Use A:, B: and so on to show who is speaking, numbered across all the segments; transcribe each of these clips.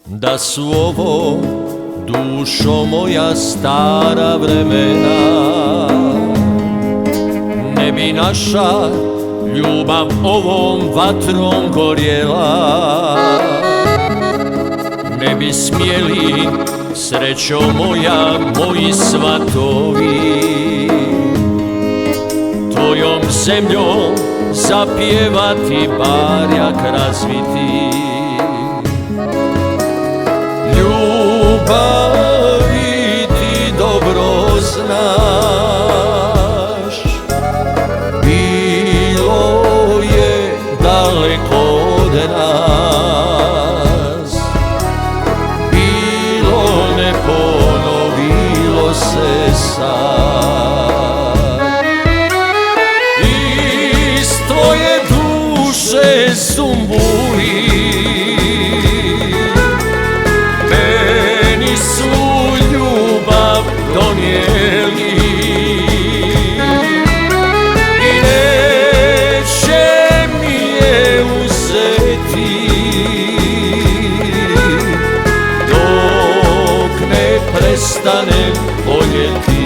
A: Da su ovo, dušo moja, stara vremena, ne bi naša ljubav ovom vatrom gorjela. Ne bi smjeli, srećo moja, moji svatovi tvojom zemljom zapjevati, barjak razviti. Ljubavi ti dobro znaš, bilo je daleko od nas, bilo ne ponovilo se sad. Iz tvoje duše zumbuli donijeli i neće mi je uzeti dok ne prestanem voljeti.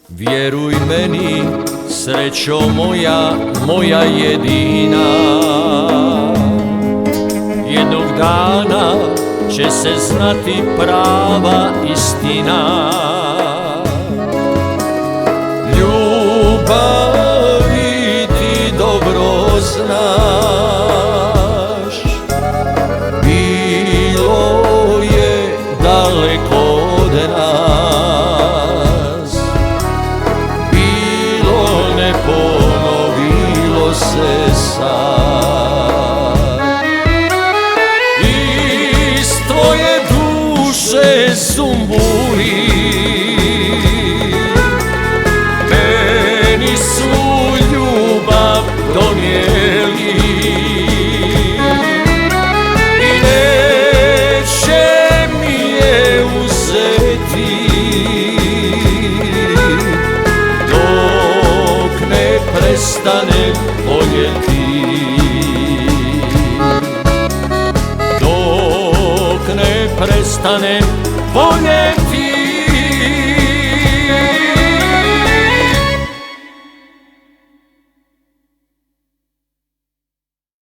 A: Vjeruj meni, srećo moja, moja jedina, jednog dana će se znati prava istina. Ljubavi ti dobro znaš, bilo je daleko od nas, ponovilo se sad. Iz tvoje duše zumbuli meni su ljubav donijeli i neće mi je uzeti prestanem voljeti, dok ne prestanem voljeti.